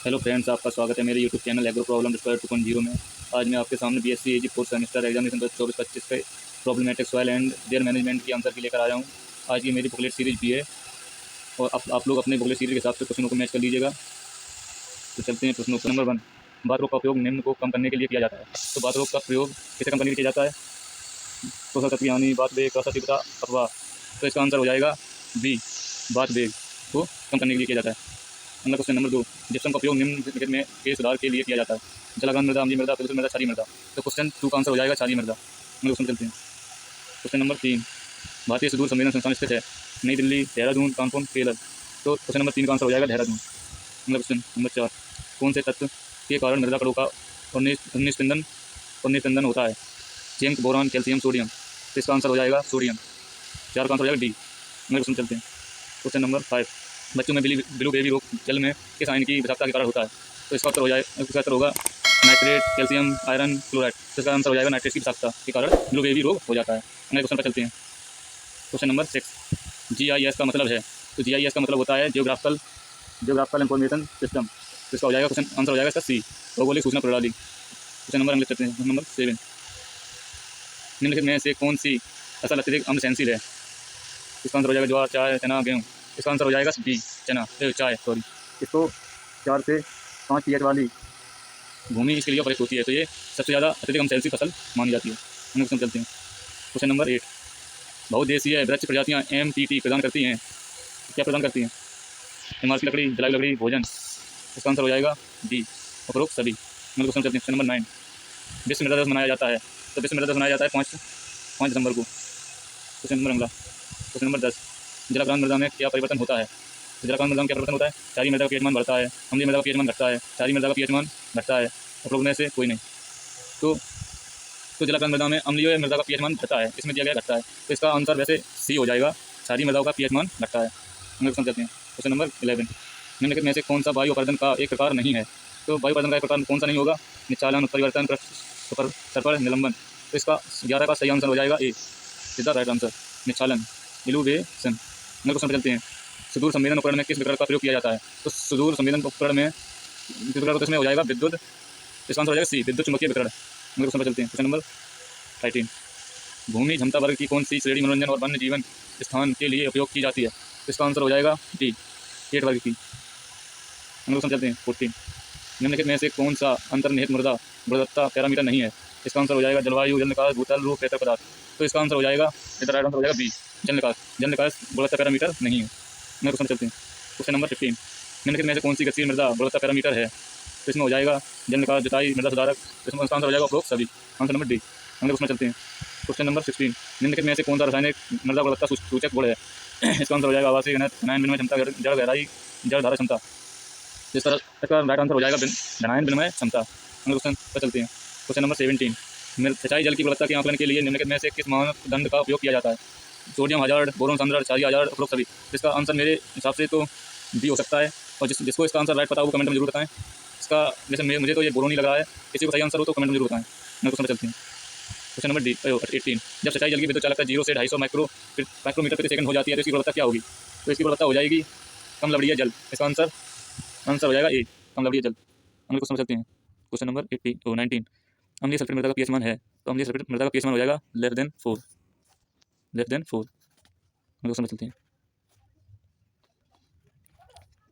Hello friends, आपका स्वागत है मेरे YouTube channel agro problem square 2.0 में। आज मैं आपके सामने बीएससी एजी फोर्थ सेमेस्टर एग्जामिनेशन 2024-25 के problematic soil and there management की आंसर की लेकर आया हूँ। आज की मेरी बुकलेट सीरीज भी है और आप लोग अपने बुकलेट सीरीज के हिसाब से क्वेश्चनों को मैच कर लीजिएगा। तो चलते हैं प्रश्नों पर। नंबर 1, बात का उपयोग निम्न को कम करने के लिए किया जाता है। तो बात का प्रयोग किसे कम करने के लिए किया जाता है? पोषक तत्व यानी बात बेग, तीव्रता, अथवा। तो इसका आंसर हो जाएगा बी, बात बेग को कम करने के लिए किया जाता है। अगला क्वेश्चन नंबर 2, जिप्सम का उपयोग निम्नलिखित में के सुधार के लिए किया जाता है। जलागान मृदा, अम्लीय मृदा, फिल्टर मृदा, क्षारीय मृदा। तो क्वेश्चन 2 का आंसर हो जाएगा क्षारीय मृदा। अगले क्वेश्चन चलते हैं। क्वेश्चन नंबर 3, भारतीय सुदूर संवेदन संस्थान स्थित है। नई दिल्ली, देहरादून, कानपुर, केरल। तो क्वेश्चन नंबर 3 का आंसर हो जाएगा देहरादून। अगला क्वेश्चन नंबर 4, कौन से तत्व के कारण मृदा कणों का निस्पंदन होता है? Zinc, boron, calcium, sodium. तो इसका आंसर हो जाएगा सोडियम। 4 का आंसर हो जाएगा डी। अगले क्वेश्चन चलते हैं। क्वेश्चन नंबर 5, बच्चों में ब्लू बेबी रोग जल में किस आयन की विषाक्तता के कारण होता है? तो इसका उत्तर होगा नाइट्रेट, कैल्शियम, आयरन, क्लोराइड। तो इसका आंसर हो जाएगा नाइट्रेट की विषाक्तता के कारण ब्लू बेबी रोग हो जाता है। अगले क्वेश्चन पर चलते हैं। क्वेश्चन नंबर 6, GIS का मतलब है? तो GIS का मतलब होता है जियोग्राफिकल इंफॉर्मेशन सिस्टम। तो इसका हो जाएगा क्वेश्चन आंसर हो जाएगा इसका सी, भौगोलिक सूचना प्रणाली। क्वेश्चन नंबर अगले चलते हैं। नंबर 7, निम्नलिखित में से कौन सी फसल अत्यधिक अम्ल सहनशील है? इसका आंसर हो जाएगा ज्वार, चाय, चना, गेहूँ। इसका आंसर हो जाएगा बी, चना, चाय सॉरी। इसको 4 से 5 pH वाली भूमि इसके लिए उपयुक्त होती है। तो ये सबसे ज़्यादा अत्यधिक अम्ल सहनशील फसल मानी जाती है। हम क्वेश्चन चलते हैं। क्वेश्चन नंबर 8, बहुदेशीय वृक्ष प्रजातियाँ MTT प्रदान करती हैं। क्या प्रदान करती हैं? इमारती लकड़ी, जलाई लकड़ी, भोजन। इसका आंसर हो जाएगा डी, उपरोक्त सभी। हम क्वेश्चन चलते हैं। क्वेश्चन नंबर 9, विश्व मृदा दिवस मनाया जाता है। तो विश्व मृदा दिवस मनाया जाता है 5 दिसंबर को। क्वेश्चन नंबर अगला, क्वेश्चन नंबर 10, जलाक्रांत मृदा में क्या परिवर्तन होता है? तो जलाक्रांत मृदा में क्या परिवर्तन होता है? क्षारीय मृदा का पीएच मान बढ़ता है, अम्लीय मृदा का पीएच मान घटता है, क्षारीय मृदा का पीएच मान घटता है। उपरोक्त में से कोई नहीं। तो जलाक्रांत मृदा में अम्लीय मृदा का पीएच मान घटता है, इसमें दिया गया घटता है। तो इसका आंसर वैसे सी हो जाएगा, क्षारीय मृदा का पीएच मान घटता है। हम क्वेश्चन चलते हैं। क्वेश्चन नंबर 11, निम्नलिखित में से कौन सा वायु अपर्दन का एक प्रकार नहीं है? तो वायु अपर्दन का एक प्रकार कौन सा नहीं होगा? निचालन, उत्परिवर्तन, सर्पर, निलंबन। तो इसका 11 का सही आंसर हो जाएगा ए, इज द राइट आंसर, निचालन, इल्यूवेशन। अगले क्वेश्चन पर चलते हैं। सुदूर संवेदन उपकरण में किस विकर्ण का प्रयोग किया जाता है? तो सुदूर संवेदन उपकरण में विकर्ण तो इसमें हो जाएगा विद्युत। इसका आंसर हो जाएगा सी, विद्युत चुम्बकीय विकर्ण। अगले क्वेश्चन पर चलते हैं। क्वेश्चन नंबर 18, भूमि क्षमता वर्ग की कौन सी श्रेणी मनोरंजन और वन्य जीवन स्थान के लिए उपयोग की जाती है? तो इसका आंसर हो जाएगा डी, 8 वर्ग की। अगले क्वेश्चन चलते हैं। 14, निम्नलिखित में से कौन सा अंतर्निहित मृदा गुणवत्ता पैरामीटर नहीं है? इसका आंसर हो जाएगा जलवायु, जल निकास, भूतल, रूप, पेतर पदार्थ। तो इसका आंसर हो जाएगा, इसका राइट आंसर हो जाएगा बी, जल निकास। जल निकास गुणवत्ता पैरामीटर नहीं है। अगले क्वेश्चन चलते हैं। क्वेश्चन नंबर 15, निम्नलिखित में से कौन सी गतिशील मृदा गुणवत्ता पैरामीटर है? तो इसमें हो जाएगा जल निकास, जुताई, मृदा सुधारक। इसमें इसका आंसर हो जाएगा उपरोक्त सभी, आंसर नंबर डी। अगले क्वेश्चन चलते हैं। क्वेश्चन नंबर 16, निम्नलिखित में से कौन सा रासायनिक मृदा गुणवत्ता सूचक गुण है? इसका आंसर हो जाएगा आवासीय घनत्व, धनायन विनिमय क्षमता, जड़ गहराई, जड़ धारा क्षमता। इस तरह इसका राइट आंसर हो जाएगा धनायन विनिमय क्षमता। अगले क्वेश्चन पर चलते हैं। क्वेश्चन नंबर 17, सिंचाई जल की गुणवत्ता के आंकलन के लिए निम्नलिखित में से किस मानदंड का उपयोग किया जाता है? सोडियम हजार्ड, बोरोन सांद्रण, क्षारीय हजार्ड, उपरोक्त सभी। इसका आंसर मेरे हिसाब से तो बी हो सकता है, और जिसको इसका आंसर राइट पता हो वो कमेंट में जरूर बताएं। इसका वैसे मुझे तो ये बोरोन ही लग रहा है, किसी को सही आंसर हो तो कमेंट में जरूर बताएं। अगले क्वेश्चन पर चलते हैं। क्वेश्चन नंबर 18, जब सिंचाई जल की विद्युत चालकता 0 से 250 माइक्रोमीटर प्रति सेकंड हो जाती है तो इसकी गुणवत्ता क्या होगी? तो इसकी गुणवत्ता हो जाएगी कम लवणीय जल। इसका आंसर हो जाएगा ए, कम लवणीय जल। अगले क्वेश्चन पर चलते हैं। क्वेश्चन नंबर 19, अम्लीय सल्फेट मृदा का पीएच मान है। तो अम्लीय सल्फेट मृदा का पीएच मान हो जाएगा लेस देन 4। अगले क्वेश्चन पर चलते हैं।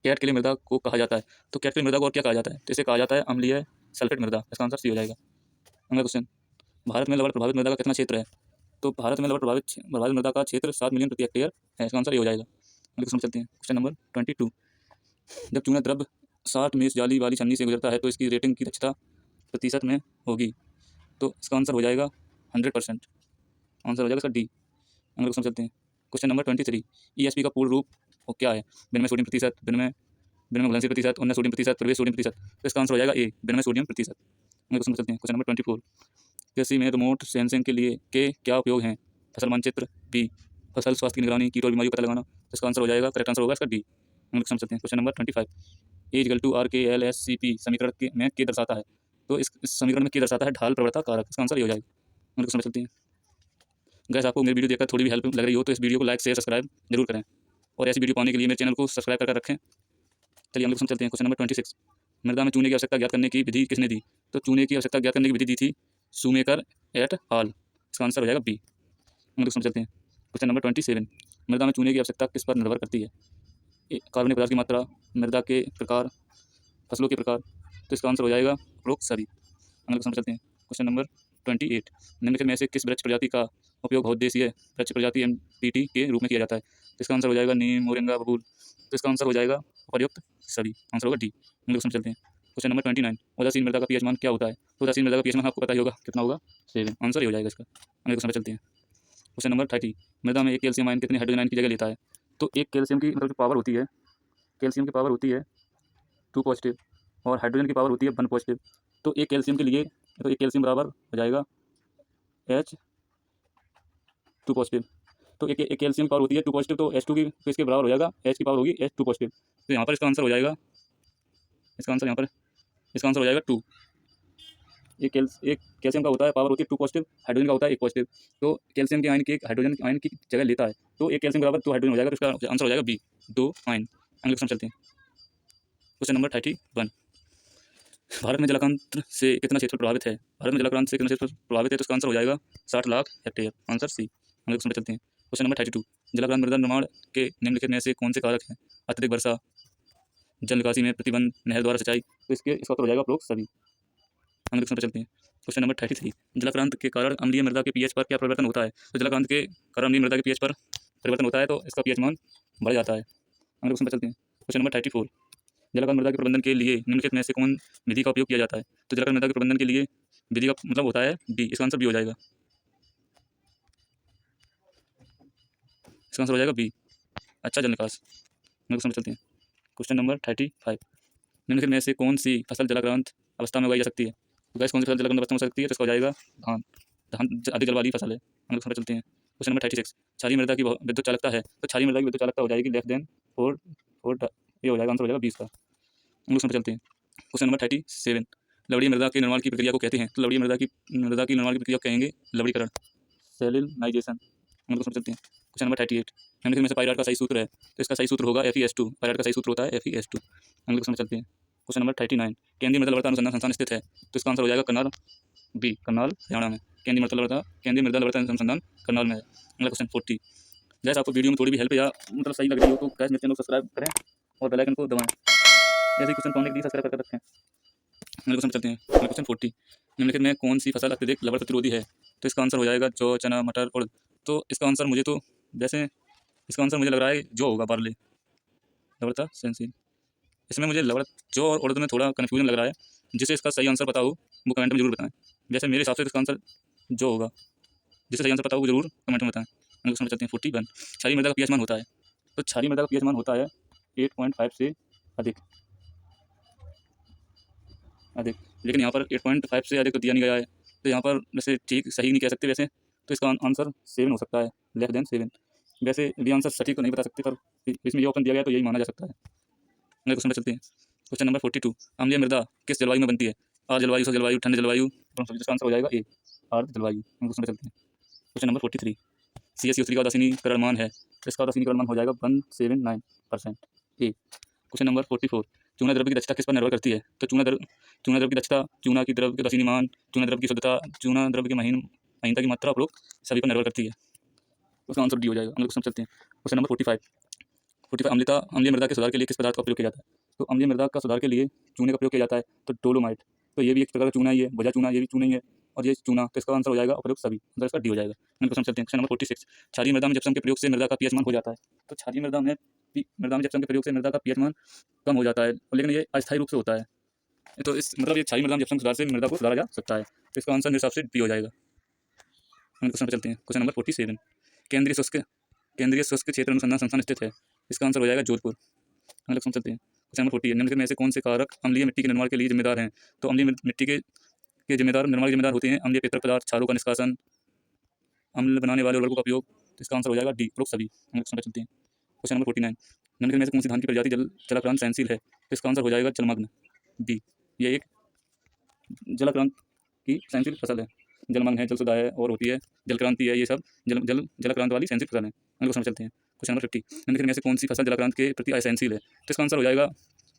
कैटक्ले मृदा को कहा जाता है। तो कैटक्ले मृदा को और क्या कहा जाता है? तो इसे कहा जाता है अम्लीय सल्फेट मृदा। इसका आंसर सी हो जाएगा। अगला क्वेश्चन, भारत में लवण प्रभावित मृदा का कितना क्षेत्र है? तो भारत में लवण प्रभावित मृदा का क्षेत्र 7 मिलियन प्रति हेक्टेयर है। इसका आंसर ये हो जाएगा। अगले क्वेश्चन पर चलते हैं। क्वेश्चन नंबर 22, जब चूना द्रव 60 मेष जाली वाली छन्नी से गुजरता है तो इसकी रेटिंग की दक्षता प्रतिशत में होगी। तो इसका आंसर हो जाएगा 100%, आंसर हो जाएगा इसका डी। अगले क्वेश्चन चलते हैं। क्वेश्चन नंबर 23, ESP का पूर्ण रूप वो क्या है? विनमय सोडियम प्रतिशत, विनमय घुलनशील प्रतिशत, उन्नत सोडियम प्रतिशत, प्रवेश सोडियम प्रतिशत। तो इसका आंसर हो जाएगा ए, विनमय सोडियम प्रतिशत। अगले क्वेश्चन चलते हैं। क्वेश्चन नंबर 24, कृषि में रिमोट सेंसिंग के लिए के क्या उपयोग हैं? फसल मानचित्र, बी, फसल स्वास्थ्य की निगरानी, कीट और बीमारी पता लगाना। तो इसका आंसर हो जाएगा, करेक्ट आंसर होगा इसका डी। अगले क्वेश्चन चलते हैं। क्वेश्चन नंबर 25, A=RKLSCP समीकरण में के दर्शाता है। तो इस समीकरण में के दर्शाता है ढाल प्रवणता कारक। इसका आंसर ये हो जाएगा। अगले क्वेश्चन चलते हैं। गैस आपको मेरी वीडियो देखकर थोड़ी भी हेल्प लग रही हो तो इस वीडियो को लाइक शेयर सब्सक्राइब जरूर करें, और ऐसी वीडियो पाने के लिए मेरे चैनल को सब्सक्राइब करके रखें। चलिए अगले क्वेश्चन चलते हैं। क्वेश्चन नंबर 26, मृदा में चूने की आवश्यकता ज्ञात करने की विधि किसने दी? तो चूने की आवश्यकता ज्ञात करने की विधि दी थी शूमेकर एट हाल। इसका आंसर हो जाएगा बी। हम लोग समझते हैं। क्वेश्चन नंबर 27, मृदा में चूने की आवश्यकता किस पर निर्भर करती है? कार्बनिक पदार्थ की मात्रा, मृदा के प्रकार, फसलों के प्रकार। तो इसका आंसर हो जाएगा उपरोक्त सभी। हम लोग समझ चलते हैं। क्वेश्चन नंबर 28, निम्नलिखित में से किस वृक्ष प्रजाति का उपयोग बहुउद्देशीय वृक्ष प्रजाति एमपीटी के रूप में किया जाता है? तो इसका आंसर हो जाएगा नीम, मोरिंगा, बबूल। तो इसका आंसर हो जाएगा उपर्युक्त सभी। आंसर होगा डी। हम लोग समझ चलते हैं। क्वेश्चन नंबर 29, उदासीन मृदा का पीएच मान क्या होता है? तो उदासीन मृदा का पीएच मान आपको पता ही होगा, कितना होगा? 7। आंसर ही हो जाएगा इसका। हम लोग समझ चलते हैं। क्वेश्चन नंबर 30, मृदा में एक कैल्शियम आयन कितने हाइड्रोजन आयन की जगह लेता है? तो एक कैल्शियम की मतलब जो पावर होती है, कैल्शियम की पावर होती है 2 पॉजिटिव और हाइड्रोजन की पावर होती है 1 पॉजिटिव। तो एक कैल्शियम के लिए तो एक कैल्शियम बराबर हो जाएगा H2 पॉजिटिव। तो एक कैल्शियम की पावर होती है 2 पॉजिटिव, तो H2 की तो इसके बराबर हो जाएगा H की पावर होगी H2 पॉजिटिव। तो यहाँ पर इसका आंसर हो जाएगा, इसका आंसर यहाँ पर इसका आंसर हो जाएगा 2। एक कैल्शियम का होता है पावर होती है 2 पॉजिटिव, हाइड्रोजन का होता है 1 पॉजिटिव। तो कैल्शियम के आयन के हाइड्रोजन आयन की जगह लेता है, तो एक कैल्शियम बराबर 2 हाइड्रोजन हो जाएगा। तो इसका आंसर हो जाएगा बी, 2 आयन। हम लोग समझ चलते हैं। क्वेश्चन नंबर 31, भारत में जलाक्रांति से कितना क्षेत्र प्रभावित है? भारत में जलाक्रांति से कितना क्षेत्र प्रभावित है? तो इसका आंसर हो जाएगा 60 लाख हेक्टेयर। Answer C. हम लोग समझ चलते हैं। क्वेश्चन नंबर 32, जलाक्रांत मृदा निर्माण के निम्नलिखित में से कौन से कारक हैं? अत्यधिक वर्षा, जल निकासी में प्रतिबंध, नहर द्वारा सिंचाई। तो इसका उत्तर हो जाएगा उपरोक्त सभी। हम लोग समझ चलते हैं। क्वेश्चन नंबर 33, जलाक्रांत के कारण अम्लीय मृदा के पीएच पर क्या परिवर्तन होता है? तो जलाक्रांत के कारण अम्लीय मृदा के पीएच पर परिवर्तन होता है, तो इसका पीएच मान बढ़ जाता है। हम लोग समझ चलते हैं। क्वेश्चन नंबर 34, जलाक्रांत मृदा के प्रबंधन के लिए निम्नलिखित में से कौन विधि का उपयोग किया जाता है? तो जलाक्रांत मृदा के प्रबंधन के लिए विधि का मतलब होता है बी। इसका आंसर बी हो जाएगा। इसका आंसर हो जाएगा बी, अच्छा जल निकास। हम लोग समझ चलते हैं। क्वेश्चन नंबर 35, निम्नलिखित में से कौन सी फसल जलाक्रांत अवस्था में उगाई जा सकती है? तो गैस कौन सी फसल जलाक्रांत अवस्था में हो सकती है? तो इसका हो जाएगा धान। धान अधिक जल वाली फसल है। हम लोग समझ चलते हैं। क्वेश्चन नंबर 36, क्षारीय मृदा की विद्युत चालकता है, तो क्षारीय मृदा की विद्युत चालकता हो जाएगी लेस देन 4। ये हो जाएगा, आंसर हो जाएगा 20 का। हम लोग समझ चलते हैं। क्वेश्चन नंबर 37, लवणीय मृदा के निर्माण की प्रक्रिया को कहते हैं? तो लवणीय मृदा की निर्माण की प्रक्रिया को कहेंगे लवणीकरण, सेलिनाइजेशन। हम लोग समझ चलते हैं। क्वेश्चन नंबर 38, निम्नलिखित में से पाइराइट का सही सूत्र है? तो इसका सही सूत्र होगा Fe(S2). पाइराइट का सही सूत्र होता है Fe(S2). हम लोग समझ चलते हैं। क्वेश्चन नंबर 39, केंद्रीय मृदा लवणता अनुसंधान संस्थान स्थित है? तो इसका आंसर हो जाएगा करनाल, बी, करनाल हरियाणा में। केंद्रीय मृदा लवणता अनुसंधान करनाल में है। अगला क्वेश्चन 40, गैस आपको वीडियो में थोड़ी भी हेल्प या मतलब सही लग रही हो तो गैस मेरे चैनल को सब्सक्राइब करें और बेल आइकन को दबाएं। ऐसे क्वेश्चन पाने के लिए सब्सक्राइब करके रखें। हम लोग समझ चलते हैं। क्वेश्चन 40, निम्नलिखित में कौन सी फसल अत्यधिक लवण प्रतिरोधी है? तो इसका आंसर हो जाएगा जौ, चना, मटर, उड़द। तो इसका आंसर मुझे तो वैसे इसका आंसर मुझे लग रहा है जो होगा बार्ले, लवणता सहनशील। इसमें मुझे जौ और उड़द में थोड़ा कन्फ्यूजन लग रहा है। जिसे इसका सही आंसर पता हो वो कमेंट में जरूर बताएं। जैसे मेरे हिसाब से इसका आंसर जो होगा, जिसे सही आंसर पता हो वो जरूर कमेंट में बताएं। हम लोग समझ चलते हैं। 41, क्षारीय मृदा का पीएच मान होता है? तो क्षारीय मृदा का पीएच मान होता है 8.5 से अधिक। लेकिन यहाँ पर 8.5 से अधिक तो दिया नहीं गया है, तो यहाँ पर वैसे ठीक सही नहीं कह सकते वैसे, तो इसका आंसर 7 हो सकता है, लेस देन 7। वैसे भी आंसर सटीक तो नहीं बता सकते, पर इसमें ये ऑप्शन दिया गया तो यही माना जा सकता है। अगले क्वेश्चन में चलते हैं। क्वेश्चन नंबर 42, अम्लीय मृदा किस जलवायु में बनती है? आर्द्र जलवायु, शुष्क जलवायु, ठंड जलवायु। इसका आंसर हो जाएगा ए, आर्द्र जलवायु। हम क्वेश्चन में चलते हैं। क्वेश्चन नंबर 43, CaCO3 का उदासीनीकरण मान है? तो इसका उदासीनीकरण मान हो जाएगा 179%, ए। क्वेश्चन नंबर 44, चूना द्रव्य की दक्षता किस पर निर्भर करती है? तो चूना द्रव्य की दक्षता, चूना की द्रव्य के उदासीनी मान, चूना द्रव्य की शुद्धता, चूना द्रव्य की महीनता की मात्रा उपरोक्त सभी पर निर्भर करती है। उसका आंसर डी हो जाएगा। हम लोग समझ सकते हैं। क्वेश्चन नंबर 45, अम्लीय मृदा के सुधार के लिए किस पदार्थ का उपयोग किया जाता है? तो अम्लीय मृदा का सुधार के लिए चूने का प्रयोग किया जाता है, तो डोलोमाइट। तो ये भी एक प्रकार का चूना ही है, भुजा चूना, ये भी चूना ही है, और ये चूना। तो इसका आंसर हो जाएगा उपयुक्त सभी, मतलब इसका डी हो जाएगा। हम लोग समझ सकते हैं। क्वेश्चन नंबर 46, क्षारीय मृदा में जिप्सम के प्रयोग से मृदा का पीएच मान हो जाता है? तो क्षारीय मृदा में जिप्सम के प्रयोग से मृदा का पीएच मान कम हो जाता है, लेकिन ये अस्थायी रूप से होता है। तो इस मतलब ये क्षारीय मृदा में जिप्सम सुधार से मृदा को सुधारा जा सकता है। तो इसका आंसर मेरे हिसाब से बी हो जाएगा। हम क्वेश्चन पर चलते हैं। क्वेश्चन नंबर 47, केंद्रीय शुष्क क्षेत्र अनुसंधान संस्थान स्थित है? इसका आंसर हो जाएगा जोधपुर। हम लोग समझ सकते हैं। क्वेश्चन नंबर 48, निम्नलिखित में से कौन से कारक अम्लीय मिट्टी के निर्माण के लिए जिम्मेदार हैं? तो अम्लीय मिट्टी के निर्माण होते हैं अम्लीय पेतरक पदार्थ, क्षारों का निष्कासन, अम्ल बनाने वाले उर्वरकों का उपयोग। तो इसका आंसर हो जाएगा डी, उपरोक्त सभी। हम लोग समझ चलते हैं। क्वेश्चन नंबर 49, निम्नलिखित में से कौन सी धान की प्रजाति जलाक्रांत सहनशील है? तो इसका आंसर हो जाएगा जलमग्न, बी। ये एक जलाक्रांत की सहनशील फसल है, जलमग्न है, जलसुदा है, और होती है जलक्रांति है। ये सब जलाक्रांत वाली सहनशील फसल है। हम लोग समझ चलते हैं। क्वेश्चन नंबर 50, निम्नलिखित में से कौन सी फसल जलाक्रांत के प्रति असहनशील है? तो इसका आंसर हो जाएगा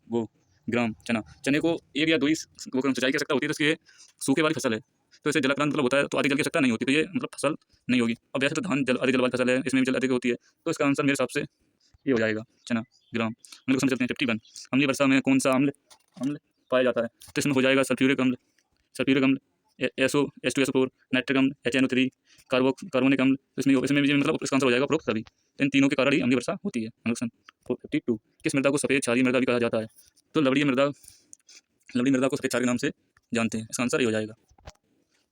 वो ग्राम चना, चने को एक या दो ही वो सिंचाई की आवश्यकता होती है, तो इसकी ये सूखे वाली फसल है, तो इसे जलाक्रांत मतलब होता है, तो अधिक जल की आवश्यकता नहीं होती, तो ये मतलब फसल नहीं होगी। अब वैसे तो धान जल अधिक जल वाली फसल है, इसमें भी जल अधिक होती है, तो इसका आंसर मेरे हिसाब से ये हो जाएगा चना ग्राम। हम लोग समझ चलते हैं 51, अम्लीय वर्षा में कौन सा अम्ल अम्ल पाया जाता है, तो इसमें हो जाएगा सल्फ्यूरिक अम्ल, SO H2SO4, नाइट्रिक अम्ल HNO3, कार्बोनिक अम्ल, इसमें भी मतलब इसका आंसर हो जाएगा उपरोक्त सभी। इन तीनों के कारण ही अम्लीय वर्षा होती है। क्वेश्चन 52, किस मृदा को सफ़ेद क्षारीय मृदा भी कहा जाता है, तो लवणीय मृदा को सफ़ेद क्षारीय नाम से जानते हैं, इसका आंसर ये हो जाएगा।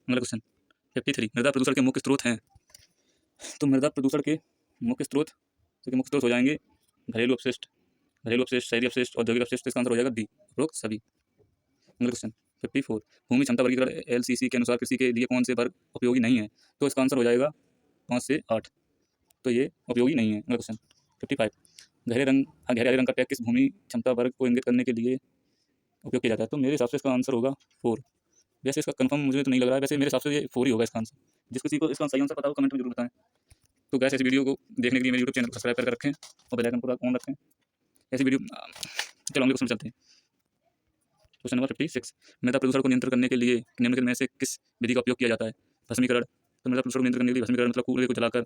अगला क्वेश्चन 53, मृदा प्रदूषण के मुख्य स्रोत हैं, तो मृदा प्रदूषण के मुख्य स्रोत हो जाएंगे घरेलू अपशिष्ट, शहरी अपशिष्ट, औद्योगिक अपशिष्ट, इसका आंसर हो जाएगा डी, उपरोक्त सभी। अगला क्वेश्चन 54, भूमि क्षमता वर्गीकरण LCC के अनुसार कृषि के लिए कौन से वर्ग उपयोगी नहीं है, तो इसका आंसर हो जाएगा 5 से 8, तो ये उपयोगी नहीं है। अगला क्वेश्चन 55, गहरे हरे रंग का टैग किस भूमि क्षमता वर्ग को इंगित करने के लिए उपयोग किया जाता है, तो मेरे हिसाब से इसका आंसर होगा 4। वैसे इसका कंफर्म मुझे तो नहीं लग रहा है, वैसे मेरे हिसाब से ये 4 ही होगा इसका आंसर। जिस किसी को इसका सही आंसर पता हो कमेंट में जरूर बताएं। तो गैस ऐसी वीडियो को देखने के लिए मेरे यूट्यूब चैनल को सब्सक्राइब करके रखें और बेल आइकन को ऑन रखें, ऐसी वीडियो। चलो अगले क्वेश्चन चलते हैं। क्वेश्चन नंबर 56, मृदा प्रदूषण को नियंत्रण करने के लिए निम्नलिखित में से किस विधि का उपयोग किया जाता है, भस्मीकरण, तो मृदा प्रदूषण को नियंत्रण करने के लिए भस्मीकरण मतलब कूड़े को जलाकर,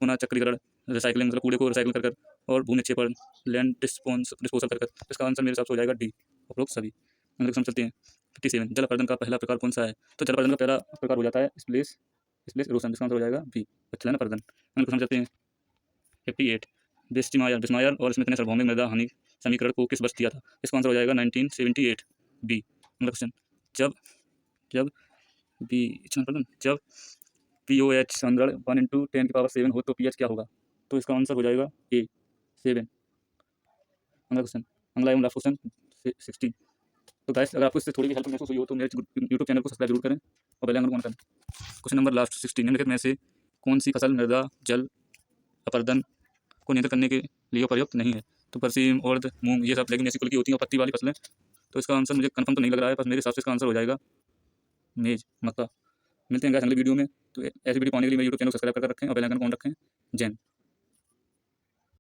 पुनः चक्रीकरण, रिसाइकलिंग मतलब कूड़े को रिसाइकिल कर और भूमि निक्षेपण, लैंड डिस्पोजल कर। इसका आंसर मेरे हिसाब से हो जाएगा डी, उपरोक्त सभी। अगले क्वेश्चन चलते हैं 57, जल अपरदन का पहला प्रकार कौन सा है, तो जल अपरदन का पहला प्रकार हो जाता है स्प्लेश इरोशन, जिसका आंसर हो जाएगा बी, विच्छलन अपरदन। अगले क्वेश्चन चलते हैं 58, बिस्मायर और स्मिथ ने सार्वभौमिक मृदा हानि समीकरण को किस वर्ष दिया था, इसका आंसर हो जाएगा 1978 बी। अगला क्वेश्चन, जब जब बी जब POH सांद्रण 1 × 10⁻⁷ हो तो pH क्या होगा, तो इसका आंसर हो जाएगा ए, 7। अगला क्वेश्चन, अगला एवं लास्ट क्वेश्चन 60, तो गाइस अगर आपको इससे थोड़ी भी हेल्प महसूस हुई हो तो मेरे यूट्यूब चैनल को सब्सक्राइब जरूर करें और बेल आइकन को ऑन करें। क्वेश्चन नंबर लास्ट 60, निम्नलिखित में से कौन सी फसल मृदा जल अपरदन को नियंत्रित करने के लिए उपयुक्त नहीं है, तो परसीम, उड़द, मूंग, ये सब लेकिन कुल की होती हैं पत्ती वाली फसलें, तो इसका आंसर मुझे कंफर्म तो नहीं लग रहा है, बस मेरे हिसाब से इसका आंसर हो जाएगा मेज, मक्का। मिलते हैं गाइस अगली वीडियो में, तो ऐसी वीडियो पाने के लिए मेरे यूट्यूब चैनल को सब्सक्राइब करके रखें और बेल आइकन को ऑन रखें। जय हिंद।